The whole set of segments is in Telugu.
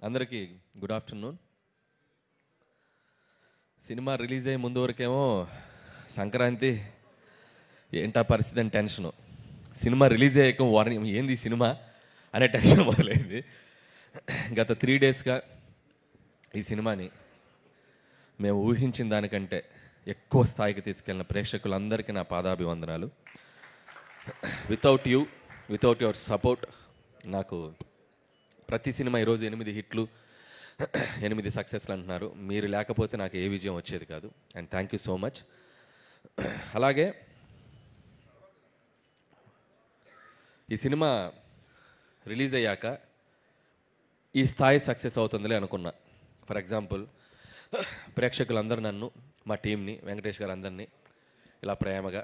అందరికీ గుడ్ ఆఫ్టర్నూన్. సినిమా రిలీజ్ అయ్యే ముందు వరకేమో సంక్రాంతి ఏంటా పరిస్థితి అని టెన్షను. సినిమా రిలీజ్ అయ్యాక వార్నింగ్ ఏంది సినిమా అనే టెన్షన్ మొదలైంది. గత 3 డేస్గా ఈ సినిమాని మేము ఊహించిన దానికంటే ఎక్కువ స్థాయికి తీసుకెళ్ళిన ప్రేక్షకులందరికీ నా పాదాభివందనాలు. వితౌట్ యువర్ సపోర్ట్ నాకు ప్రతి సినిమా ఈరోజు 8 హిట్లు 8 సక్సెస్లు అంటున్నారు. మీరు లేకపోతే నాకు ఏ విజయం వచ్చేది కాదు. And thank you so much. అలాగే ఈ సినిమా రిలీజ్ అయ్యాక ఈ స్థాయి సక్సెస్ అవుతుందిలే అనుకున్నా. ఫర్ ఎగ్జాంపుల్, ప్రేక్షకులందరూ నన్ను, మా టీంని, వెంకటేష్ గారు అందరినీ ఇలా ప్రేమగా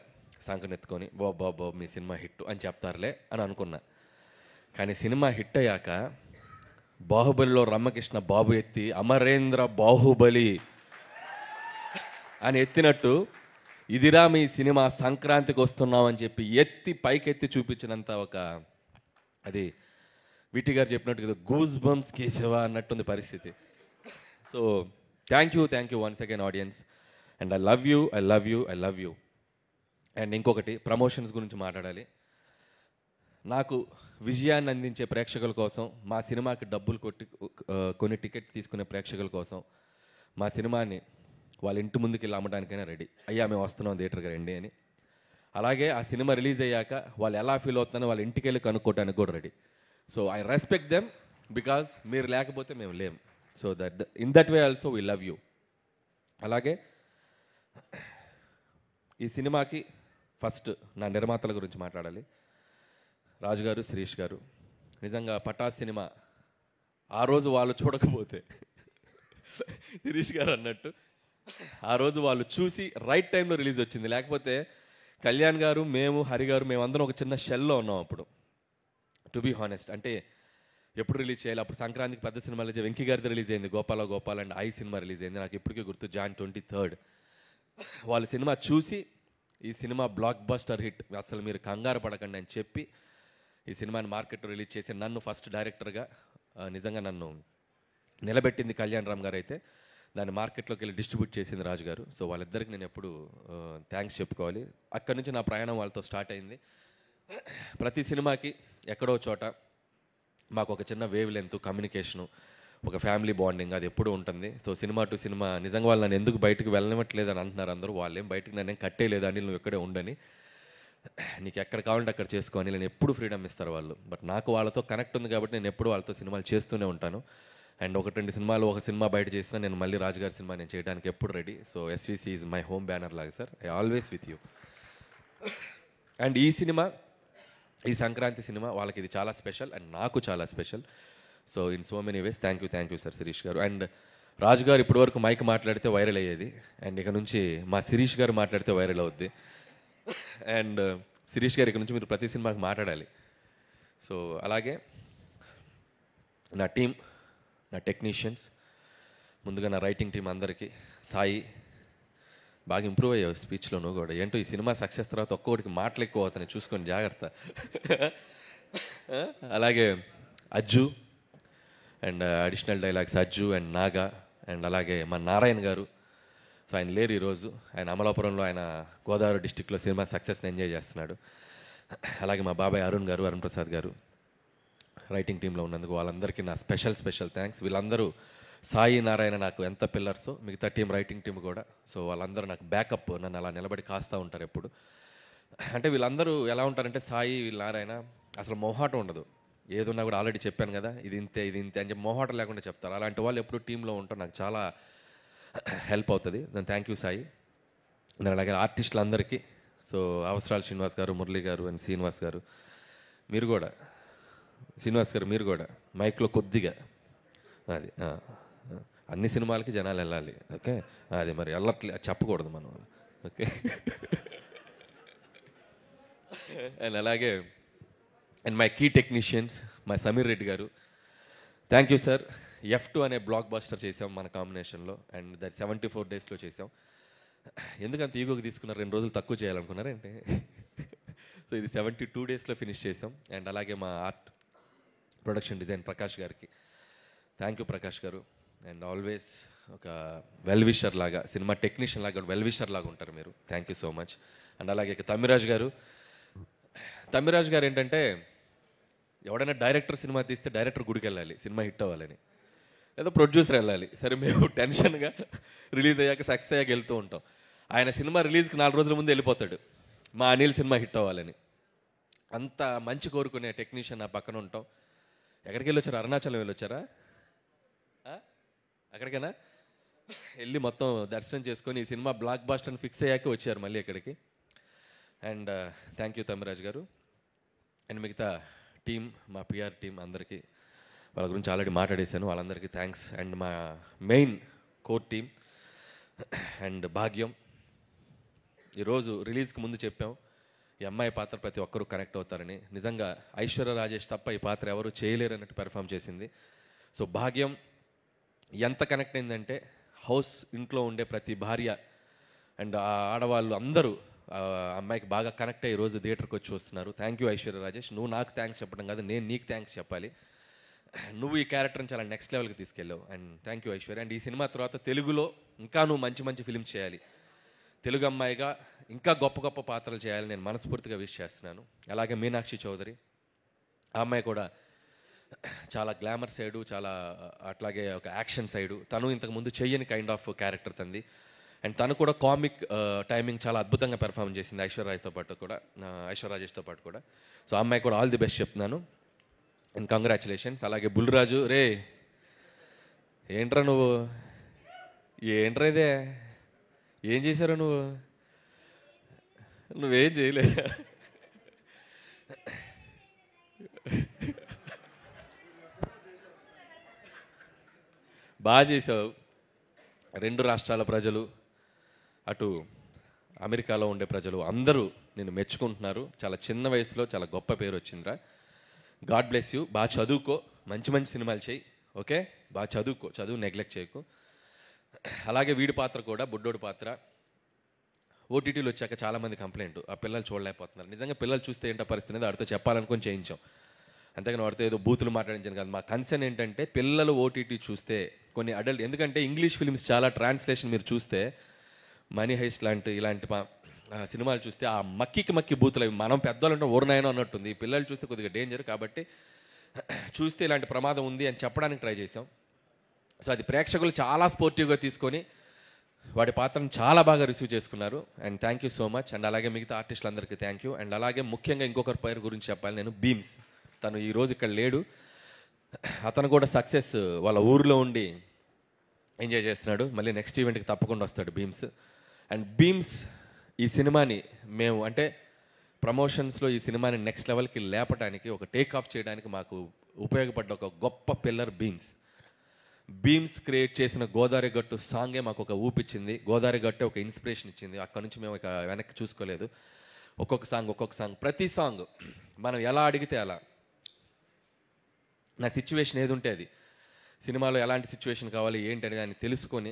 సంకనెత్తుకొని బాబు మీ సినిమా హిట్ అని చెప్తారులే అని అనుకున్నా. కానీ సినిమా హిట్ అయ్యాక బాహుబలిలో రమ్మకృష్ణ బాబు ఎత్తి అమరేంద్ర బాహుబలి అని ఎత్తినట్టు ఇదిరా మీ సినిమా సంక్రాంతికి వస్తున్నామని చెప్పి ఎత్తి పైకెత్తి చూపించినంత ఒక అది విటి గారు చెప్పినట్టు కదా, గూస్ బంప్స్ కేసేవా అన్నట్టుంది పరిస్థితి. So thank you once again audience. And I love you. And ఇంకొకటి, ప్రమోషన్స్ గురించి మాట్లాడాలి. నాకు విజయాన్ని అందించే ప్రేక్షకుల కోసం, మా సినిమాకి డబ్బులు కొన్ని టికెట్ తీసుకునే ప్రేక్షకుల కోసం మా సినిమాని వాళ్ళ ఇంటి ముందుకు వెళ్ళి అమ్మడానికైనా రెడీ. అయ్యా మేము వస్తున్నాం థియేటర్కి రండి అని. అలాగే ఆ సినిమా రిలీజ్ అయ్యాక వాళ్ళు ఎలా ఫీల్ అవుతున్నారో వాళ్ళ ఇంటికి వెళ్ళి కనుక్కోవడానికి కూడా ready. So I respect them because మీరు లేకపోతే మేము లేం. So in that way also we love you. అలాగే ఈ సినిమాకి ఫస్ట్ నా నిర్మాతల గురించి మాట్లాడాలి. రాజు గారు, శిరీష్ గారు. నిజంగా పటాస్ సినిమా ఆ రోజు వాళ్ళు చూడకపోతే, శిరీష్ గారు అన్నట్టు ఆ రోజు వాళ్ళు చూసి రైట్ టైంలో రిలీజ్ వచ్చింది. లేకపోతే కళ్యాణ్ గారు, మేము, హరి గారు, మేమందరం ఒక చిన్న షెల్లో ఉన్నాం అప్పుడు. టు బీ హానెస్ట్, అంటే ఎప్పుడు రిలీజ్ చేయాలి. అప్పుడు సంక్రాంతికి పెద్ద సినిమా రిలీజ్, వెంకీ గారిది రిలీజ్ అయింది, Gopal and I cinema release అయింది. నాకు ఇప్పటికీ గుర్తు, Jan 23rd. వాళ్ళ సినిమా చూసి ఈ సినిమా బ్లాక్ బస్టర్ హిట్, అసలు మీరు కంగారు పడకండి అని చెప్పి ఈ సినిమాని మార్కెట్లో రిలీజ్ చేసి నన్ను ఫస్ట్ డైరెక్టర్గా నిజంగా నన్ను నిలబెట్టింది కళ్యాణ్ రామ్ గారు. అయితే దాన్ని మార్కెట్లోకి వెళ్ళి డిస్ట్రిబ్యూట్ చేసింది రాజు గారు. సో వాళ్ళిద్దరికి నేను ఎప్పుడు థ్యాంక్స్ చెప్పుకోవాలి. అక్కడి నుంచి నా ప్రయాణం వాళ్ళతో స్టార్ట్ అయింది. ప్రతి సినిమాకి ఎక్కడో చోట మాకు ఒక చిన్న వేవ్ లెంత్, కమ్యూనికేషను, ఒక ఫ్యామిలీ బాండింగ్ అది ఎప్పుడూ ఉంటుంది. సో సినిమా టు సినిమా నిజంగా వాళ్ళు నన్ను ఎందుకు బయటకు వెళ్ళనివ్వట్లేదు అని అంటున్నారు అందరూ. వాళ్ళేం బయటకు నన్ను ఏం కట్టేయలేదు అని, నువ్వు ఇక్కడే ఉండని, నీకు ఎక్కడ కావాలంటే అక్కడ చేసుకొని నేను ఎప్పుడు ఫ్రీడమ్ ఇస్తారు వాళ్ళు. బట్ నాకు వాళ్ళతో కనెక్ట్ ఉంది కాబట్టి నేను ఎప్పుడు వాళ్ళతో సినిమాలు చేస్తూనే ఉంటాను. అండ్ 1-2 సినిమాలు, ఒక సినిమా బయట చేసినా నేను మళ్ళీ రాజుగారి సినిమా నేను చేయడానికి ఎప్పుడు ready. So SVC is my home banner లాగా sir, I always with you. And ఈ సినిమా, ఈ సంక్రాంతి సినిమా వాళ్ళకి ఇది చాలా స్పెషల్ అండ్ నాకు చాలా special. So in so many ways thank you sir Shirish గారు. అండ్ రాజు గారు ఇప్పటివరకు మైక్ మాట్లాడితే వైరల్ అయ్యేది, అండ్ ఇక నుంచి మా శిరీష్ గారు మాట్లాడితే వైరల్ అవుద్ది. అండ్ శిరీష్ గారు ఇక నుంచి మీరు ప్రతి సినిమాకి మాట్లాడాలి. సో అలాగే నా టీం, నా టెక్నీషియన్స్, ముందుగా నా రైటింగ్ టీం అందరికీ. సాయి, బాగా ఇంప్రూవ్ అయ్యావు స్పీచ్లో నువ్వు కూడా. ఏంటో ఈ సినిమా సక్సెస్ తర్వాత ఒక్కొక్కటికి మాటలు ఎక్కువ అవుతాయి, చూసుకొని జాగ్రత్త. అలాగే Ajju and additional dialogues Ajju and Naga. And అలాగే మా నారాయణ గారు. సో ఆయన లేరు ఈరోజు, ఆయన అమలాపురంలో, ఆయన గోదావరి డిస్టిక్లో సినిమా సక్సెస్ని ఎంజాయ్ చేస్తున్నాడు. అలాగే మా బాబాయ్ అరుణ్ ప్రసాద్ గారు రైటింగ్ టీంలో ఉన్నందుకు వాళ్ళందరికీ నా స్పెషల్ థ్యాంక్స్. వీళ్ళందరూ, సాయి, నారాయణ నాకు ఎంత పిల్లర్సో మిగతా టీం, రైటింగ్ టీం కూడా. సో వాళ్ళందరూ నాకు బ్యాకప్, నన్ను అలా నిలబడి కాస్తూ ఉంటారు ఎప్పుడు. అంటే వీళ్ళందరూ ఎలా ఉంటారంటే, సాయి, వీళ్ళ నారాయణ అసలు మొహాటం ఉండదు. ఏదున్నా కూడా ఆల్రెడీ చెప్పాను కదా, ఇది ఇంతే అని చెప్పి మొహాటం లేకుండా చెప్తారు. అలాంటి వాళ్ళు ఎప్పుడు టీంలో ఉంటారు, నాకు చాలా హెల్ప్ అవుతుంది. దాని థ్యాంక్ యూ సాయి. నేను అలాగే ఆర్టిస్టులందరికీ, సో అవసరాలు శ్రీనివాస్ గారు, మురళి గారు అండ్ శ్రీనివాస్ గారు, మీరు కూడా, శ్రీనివాస్ గారు మీరు కూడా మైక్లో కొద్దిగా అది అన్ని సినిమాలకి జనాలు వెళ్ళాలి, ఓకే. అది మరి వెళ్ళట్లే చెప్పకూడదు మనం, ఓకే. అండ్ అలాగే and my key technicians, my Sameer Reddy గారు, థ్యాంక్ యూ సార్. F2 అనే బ్లాక్ బస్టర్ చేసాం మన కాంబినేషన్లో, అండ్ దట్ 74 డేస్లో చేసాం. ఎందుకంత ఈగోకి తీసుకున్నారు, 2 రోజులు తక్కువ చేయాలనుకున్నారంటే. సో ఇది 72 డేస్లో ఫినిష్ చేసాం. అండ్ అలాగే మా ఆర్ట్ ప్రొడక్షన్ డిజైన్ ప్రకాష్ గారికి థ్యాంక్ యూ ప్రకాష్ గారు. అండ్ ఆల్వేస్ ఒక వెల్ విషర్ లాగా, సినిమా టెక్నీషియన్ లాగా వెల్ విషర్ లాగా ఉంటారు మీరు. Thank you so much. And అలాగే తమ్మిరాజ్ గారు. తమ్మిరాజ్ గారు ఏంటంటే, ఎవడైనా డైరెక్టర్ సినిమా తీస్తే డైరెక్టర్ గుడికి వెళ్ళాలి సినిమా హిట్ అవ్వాలని, లేదా ప్రొడ్యూసర్ వెళ్ళాలి. సరే మేము టెన్షన్గా రిలీజ్ అయ్యాక సక్సెస్ అయ్యాక వెళ్తూ ఉంటాం. ఆయన సినిమా రిలీజ్కి 4 రోజుల ముందు వెళ్ళిపోతాడు, మా అనిల్ సినిమా హిట్ అవ్వాలని. అంత మంచి కోరుకునే టెక్నీషియన్ నా పక్కన ఉంటాం. ఎక్కడికి వెళ్ళొచ్చారు? అరుణాచలం వెళ్ళొచ్చారా? అక్కడికైనా వెళ్ళి మొత్తం దర్శనం చేసుకొని ఈ సినిమా బ్లాక్ బాస్టర్ ఫిక్స్ అయ్యాక వచ్చారు మళ్ళీ ఇక్కడికి. అండ్ థ్యాంక్ యూ తమ్మిరాజ్ గారు. అండ్ మిగతా టీం, మా పిఆర్ టీం అందరికీ, వాళ్ళ గురించి ఆల్రెడీ మాట్లాడేశాను, వాళ్ళందరికీ థ్యాంక్స్. అండ్ మా మెయిన్ కోర్ టీం అండ్ భాగ్యం. ఈరోజు రిలీజ్కి ముందు చెప్పాం ఈ అమ్మాయి పాత్ర ప్రతి ఒక్కరూ కనెక్ట్ అవుతారని. నిజంగా ఐశ్వర్య రాజేష్ తప్ప ఈ పాత్ర ఎవరు చేయలేరు అన్నట్టు పెర్ఫామ్ చేసింది. సో భాగ్యం ఎంత కనెక్ట్ అయిందంటే, హౌస్ ఇంట్లో ఉండే ప్రతి భార్య అండ్ ఆ ఆడవాళ్ళు అందరూ ఆ అమ్మాయికి బాగా కనెక్ట్ అయ్యి ఈరోజు థియేటర్కి వచ్చి వస్తున్నారు. Thank you Aishwarya Rajesh. నువ్వు నాకు థ్యాంక్స్ చెప్పడం కాదు, నేను నీకు థ్యాంక్స్ చెప్పాలి. నువ్వు ఈ క్యారెక్టర్ని చాలా నెక్స్ట్ లెవెల్కి తీసుకెళ్ళావు. And thank you Aishwarya. And ఈ సినిమా తర్వాత తెలుగులో ఇంకా నువ్వు మంచి మంచి ఫిల్మ్స్ చేయాలి, తెలుగు అమ్మాయిగా ఇంకా గొప్ప గొప్ప పాత్రలు చేయాలని నేను మనస్ఫూర్తిగా విష్ చేస్తున్నాను. అలాగే మీనాక్షి చౌదరి, ఆ అమ్మాయి కూడా చాలా గ్లామర్ సైడు, చాలా అట్లాగే ఒక యాక్షన్ సైడు, తను ఇంతకుముందు చెయ్యని కైండ్ ఆఫ్ క్యారెక్టర్ తంది. అండ్ తను కూడా కామిక్ టైమింగ్ చాలా అద్భుతంగా పెర్ఫామ్ చేసింది ఐశ్వర్యరాజ్తో పాటు కూడా. సో ఆ అమ్మాయి కూడా ఆల్ ది బెస్ట్ చెప్తున్నాను. And congratulations. అలాగే బుల్లిరాజు, రే ఏంట్రా నువ్వు, ఏంట్రా ఇదే, ఏం చేశారు నువ్వేం చేయలే, బాగా చేసావు. 2 రాష్ట్రాల ప్రజలు, అటు అమెరికాలో ఉండే ప్రజలు అందరూ నిన్ను మెచ్చుకుంటున్నారు. చాలా చిన్న వయసులో చాలా గొప్ప పేరు వచ్చిందిరా. God bless you. బాగా చదువుకో, మంచి మంచి సినిమాలు చేయి, ఓకే? బాగా చదువుకో, చదువు నెగ్లెక్ట్ చేయకు. అలాగే వీడి పాత్ర కూడా, బుడ్డోడి పాత్ర ఓటీటీలో వచ్చాక చాలామంది కంప్లైంట్, ఆ పిల్లలు చూడలేకపోతున్నారు. నిజంగా పిల్లలు చూస్తే ఏంటో పరిస్థితి అనేది వాడితో చెప్పాలనుకొని చేయించాం, అంతేగాని వాడితో ఏదో బూతులు మాట్లాడించాను కాదు. మా కన్సర్న్ ఏంటంటే పిల్లలు ఓటీటీ చూస్తే కొన్ని అడల్ట్, ఎందుకంటే ఇంగ్లీష్ ఫిల్మ్స్ చాలా ట్రాన్స్లేషన్ మీరు చూస్తే మనీ హైస్ట్ ఇలాంటి సినిమాలు చూస్తే ఆ మక్కి బూతులు అవి మనం పెద్దవాళ్ళు అంటే ఊరినాయనో అన్నట్టుంది. పిల్లలు చూస్తే కొద్దిగా డేంజర్, కాబట్టి చూస్తే ఇలాంటి ప్రమాదం ఉంది అని చెప్పడానికి ట్రై చేసాం. సో అది ప్రేక్షకులు చాలా స్పోర్టివ్గా తీసుకొని వాడి పాత్రను చాలా బాగా రిసీవ్ చేసుకున్నారు. And thank you so much. And అలాగే మిగతా ఆర్టిస్టులందరికీ థ్యాంక్ యూ. అండ్ అలాగే ముఖ్యంగా ఇంకొకరి పేరు గురించి చెప్పాలి నేను, బీమ్స్. తను ఈరోజు ఇక్కడ లేడు, అతను కూడా సక్సెస్ వాళ్ళ ఊరిలో ఉండి ఎంజాయ్ చేస్తున్నాడు. మళ్ళీ నెక్స్ట్ ఈవెంట్కి తప్పకుండా వస్తాడు బీమ్స్. అండ్ బీమ్స్ ఈ సినిమాని మేము అంటే ప్రమోషన్స్లో ఈ సినిమాని నెక్స్ట్ లెవెల్కి లేపడానికి, ఒక టేక్ ఆఫ్ చేయడానికి మాకు ఉపయోగపడ్డ ఒక గొప్ప పిల్లర్ బీమ్స్. బీమ్స్ క్రియేట్ చేసిన గోదావరి గట్టు సాంగే మాకు ఒక ఊపిచ్చింది. గోదావరి గట్టే ఒక ఇన్స్పిరేషన్ ఇచ్చింది. అక్కడ నుంచి మేము ఇక వెనక్కి చూసుకోలేదు. ఒక్కొక్క సాంగ్, ప్రతి సాంగ్ మనం ఎలా అడిగితే అలా, నా సిచ్యువేషన్ ఏది ఉంటే అది, సినిమాలో ఎలాంటి సిచ్యువేషన్ కావాలి ఏంటి అనేది దాన్ని తెలుసుకొని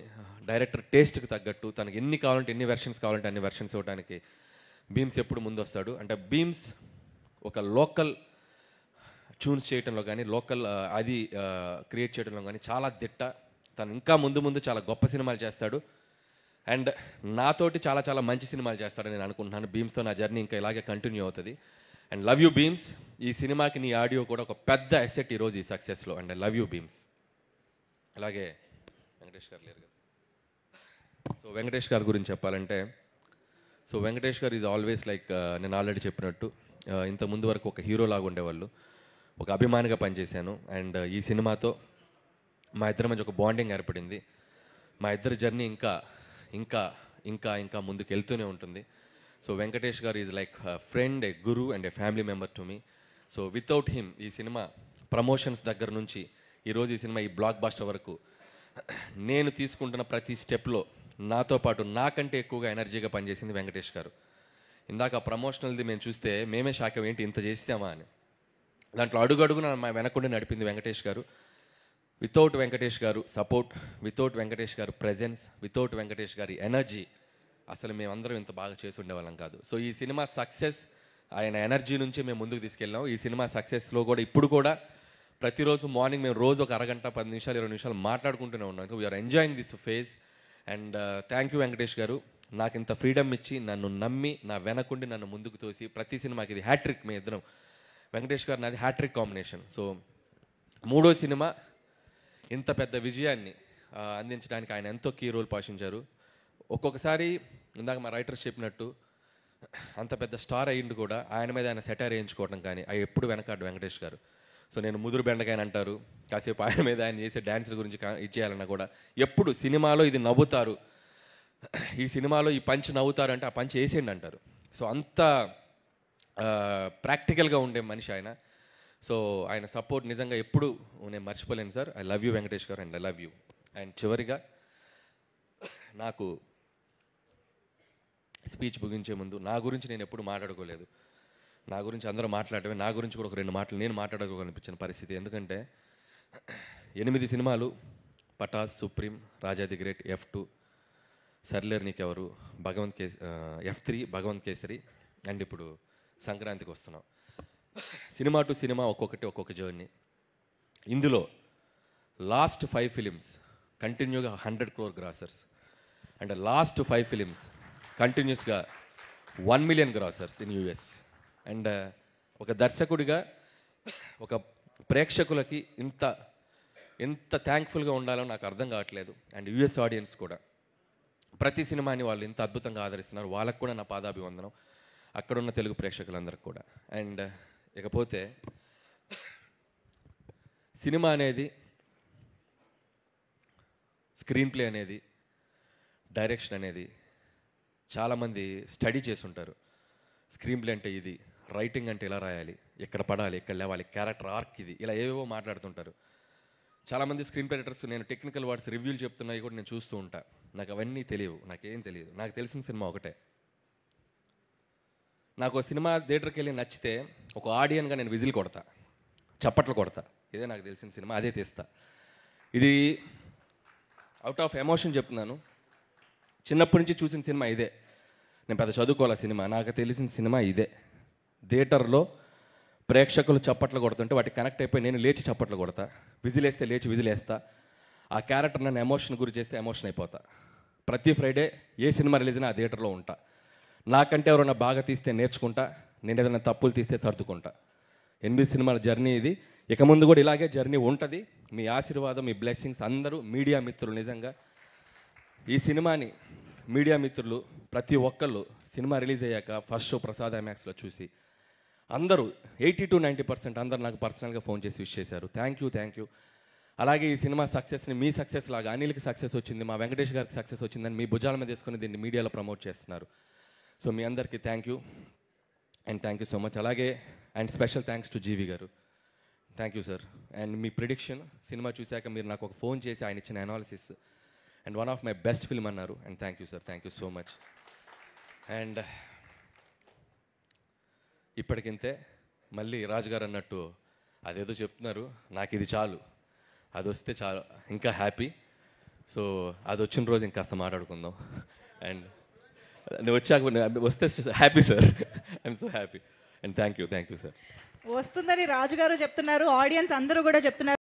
డైరెక్టర్ టేస్ట్కి తగ్గట్టు తనకి ఎన్ని కావాలంటే ఎన్ని వెర్షన్స్ కావాలంటే అన్ని వెర్షన్స్ ఇవ్వడానికి బీమ్స్ ఎప్పుడు ముందు వస్తాడు. అంటే బీమ్స్ ఒక లోకల్ ట్యూన్స్ చేయడంలో కానీ, లోకల్ అది క్రియేట్ చేయడంలో కానీ చాలా దిట్ట. తను ఇంకా ముందు చాలా గొప్ప సినిమాలు చేస్తాడు. అండ్ నాతోటి చాలా మంచి సినిమాలు చేస్తాడని నేను అనుకుంటున్నాను. బీమ్స్తో నా జర్నీ ఇంకా ఇలాగే కంటిన్యూ అవుతుంది. And love you Bheems. ఈ సినిమాకి నీ ఆడియో కూడా ఒక పెద్ద అసెట్ ఈరోజు ఈ సక్సెస్లో. And love you Bheems. అలాగే వెంకటేష్ గారు లేరు కదా. సో వెంకటేష్ గారి గురించి చెప్పాలంటే, సో వెంకటేష్ గారు ఈజ్ ఆల్వేస్ లైక్, నేను ఆల్రెడీ చెప్పినట్టు ఇంత ముందు వరకు ఒక హీరో లాగా ఉండేవాళ్ళు, ఒక అభిమానిగా పనిచేశాను. అండ్ ఈ సినిమాతో మా ఇద్దరి మధ్య ఒక బాండింగ్ ఏర్పడింది. మా ఇద్దరి జర్నీ ఇంకా ముందుకు వెళ్తూనే ఉంటుంది. సో వెంకటేష్ గారు is like friend, A Guru and A family member to me. So without him ఈ సినిమా ప్రమోషన్స్ దగ్గర నుంచి ఈరోజు ఈ సినిమా ఈ బ్లాక్ బాస్టర్ వరకు నేను తీసుకుంటున్న ప్రతి స్టెప్లో నాతో పాటు నాకంటే ఎక్కువగా ఎనర్జీగా పనిచేసింది వెంకటేష్ గారు. ఇందాక ప్రమోషనల్ది మేము చూస్తే మేమే షాక్ ఏంటి ఇంత చేసామా అని. దాంట్లో అడుగున మా వెనకుండి నడిపింది వెంకటేష్ గారు. వితౌట్ వెంకటేష్ గారు సపోర్ట్, వితౌట్ వెంకటేష్ గారు ప్రెజెన్స్, వితౌట్ వెంకటేష్ గారి ఎనర్జీ అసలు మేమందరం ఇంత బాగా చేసి ఉండేవాళ్ళం కాదు. సో ఈ సినిమా సక్సెస్ ఆయన ఎనర్జీ నుంచే మేము ముందుకు తీసుకెళ్ళాం. ఈ సినిమా సక్సెస్లో కూడా ఇప్పుడు కూడా ప్రతిరోజు మార్నింగ్ మేము రోజు ఒక అరగంట 10 నిమిషాలు 20 నిమిషాలు మాట్లాడుకుంటూనే ఉన్నాం. ఇంకా we are enjoying this phase. And thank you Venkatesh గారు, నాకు ఇంత ఫ్రీడమ్ ఇచ్చి నన్ను నమ్మి నా వెనకుండి నన్ను ముందుకు తోసి ప్రతి సినిమాకి ఇది హ్యాట్రిక్. మీ ఇద్దరం వెంకటేష్ గారు నాది హ్యాట్రిక్ కాంబినేషన్. సో 3వ సినిమా ఇంత పెద్ద విజయాన్ని అందించడానికి ఆయన ఎంతో కీ రోల్ పోషించారు. ఒక్కొక్కసారి ఇందాక మా రైటర్స్ చెప్పినట్టు అంత పెద్ద స్టార్ అయ్యిండు కూడా ఆయన మీద ఆయన సెటైర్ వేయించుకోవడం కానీ అవి ఎప్పుడు వెనకాడు వెంకటేష్ గారు. సో నేను ముదురు బెండకాయని అంటారు, కాసేపు ఆయన మీద ఆయన చేసే డ్యాన్సుల గురించి ఇచ్చేయాలన్నా కూడా ఎప్పుడు సినిమాలో ఇది నవ్వుతారు, ఈ సినిమాలో ఈ పంచ్ నవ్వుతారు అంటే ఆ పంచ్ వేసేయండి అంటారు. సో అంత ప్రాక్టికల్గా ఉండే మనిషి ఆయన. సో ఆయన సపోర్ట్ నిజంగా ఎప్పుడు నేను మర్చిపోలేను sir. I love you Venkatesh garu, and I love you. And చివరిగా నాకు స్పీచ్ ముగించే ముందు నా గురించి నేను ఎప్పుడు మాట్లాడుకోలేదు. నా గురించి అందరూ మాట్లాడటమే, నా గురించి కూడా ఒక 2 మాటలు నేను మాట్లాడుకోవాలనిపించిన పరిస్థితి. ఎందుకంటే 8 సినిమాలు, Pataas, Supreme, Raja the great, F2, Sarileru Neekevvaru, F3, Bhagavanth Kesari, and ఇప్పుడు సంక్రాంతికి వస్తున్నాం. సినిమా టు సినిమా ఒక్కొక్క జర్నీ. ఇందులో లాస్ట్ 5 ఫిలిమ్స్ కంటిన్యూగా 100 crore grossers, and last 5 films కంటిన్యూస్గా 1 million grossers in US. And ఒక దర్శకుడిగా ఒక ప్రేక్షకులకి ఎంత థ్యాంక్ఫుల్గా ఉండాలో నాకు అర్థం కావట్లేదు. అండ్ US ఆడియన్స్ కూడా ప్రతి సినిమాని వాళ్ళు ఇంత అద్భుతంగా ఆదరిస్తున్నారు. వాళ్ళకు కూడా నా పాదాభివందనం, అక్కడున్న తెలుగు ప్రేక్షకులందరికీ కూడా. అండ్ ఇకపోతే సినిమా అనేది, స్క్రీన్ ప్లే అనేది, డైరెక్షన్ అనేది చాలామంది స్టడీ చేస్తుంటారు. స్క్రీన్ ప్లే అంటే ఇది, రైటింగ్ అంటే ఇలా రాయాలి, ఎక్కడ పడాలి, ఎక్కడ లేవాలి, క్యారెక్టర్ ఆర్క్ ఇది, ఇలా ఏవేవో మాట్లాడుతుంటారు. చాలామంది స్క్రీన్ ప్లే రైటర్స్ నేను టెక్నికల్ వర్డ్స్ రివ్యూలు చెప్తున్నాయి కూడా నేను చూస్తూ ఉంటా. నాకు అవన్నీ తెలియవు, నాకేం తెలియదు. నాకు తెలిసిన సినిమా ఒకటే. నాకు సినిమా థియేటర్కి వెళ్ళి నచ్చితే ఒక ఆడియన్గా నేను విజిల్ కొడతా, చప్పట్లు కొడతా. ఇదే నాకు తెలిసిన సినిమా, అదే తీస్తా. ఇది అవుట్ ఆఫ్ ఎమోషన్ చెప్తున్నాను. చిన్నప్పటి నుంచి చూసిన సినిమా ఇదే. నేను పెద్ద చదువుకోవాల సినిమా, నాకు తెలిసిన సినిమా ఇదే. థియేటర్లో ప్రేక్షకులు చప్పట్లు కొడుతుంటే వాటికి కనెక్ట్ అయిపోయి నేను లేచి చప్పట్లు కొడతా, విజిలేస్తే లేచి విజిలేస్తా. ఆ క్యారెక్టర్ నన్ను ఎమోషన్ గురి చేస్తే ఎమోషన్ అయిపోతా. ప్రతి ఫ్రైడే ఏ సినిమా రిలీజ్ అయినా ఆ థియేటర్లో ఉంటా. నాకంటే ఎవరైనా బాగా తీస్తే నేర్చుకుంటా, నేను ఏదైనా తప్పులు తీస్తే సర్దుకుంటా. 8 సినిమాల జర్నీ ఇది. ఇక ముందు కూడా ఇలాగే జర్నీ ఉంటుంది. మీ ఆశీర్వాదం, మీ బ్లెస్సింగ్స్ అందరూ మీడియా మిత్రులు, నిజంగా ఈ సినిమాని మీడియా మిత్రులు ప్రతి ఒక్కళ్ళు సినిమా రిలీజ్ అయ్యాక ఫస్ట్ షో ప్రసాద్ ఐమాక్స్లో చూసి అందరూ 80 to 90% అందరూ నాకు పర్సనల్గా ఫోన్ చేసి విష్ చేశారు. Thank you. అలాగే ఈ సినిమా సక్సెస్ని మీ సక్సెస్ లాగా అనిల్కి సక్సెస్ వచ్చింది, మా వెంకటేష్ గారికి సక్సెస్ వచ్చిందని మీ భుజాల మీద తీసుకుని దీన్ని మీడియాలో ప్రమోట్ చేస్తున్నారు. సో మీ అందరికీ థ్యాంక్ యూ సో మచ్. అలాగే and special thanks to GV garu. Thank you sir. And మీ ప్రిడిక్షన్ సినిమా చూశాక మీరు నాకు ఒక ఫోన్ చేసి ఆయన ఇచ్చిన analysis and one of my best film అన్నారు. And thank you sir, thank you so much. And ఇప్పటికింతే. మళ్ళీ రాజుగారు అన్నట్టు అదేదో చెప్తున్నారు, నాకు ఇది చాలు, అది వస్తే చాలు, ఇంకా హ్యాపీ. సో అది వచ్చిన రోజు ఇంకాస్త మాట్లాడుకుందాం. అండ్ నువ్వు వచ్చాక వస్తే happy sir, I'm so happy. And thank you sir. వస్తుందని రాజుగారు చెప్తున్నారు, ఆడియన్స్ అందరూ కూడా చెప్తున్నారు.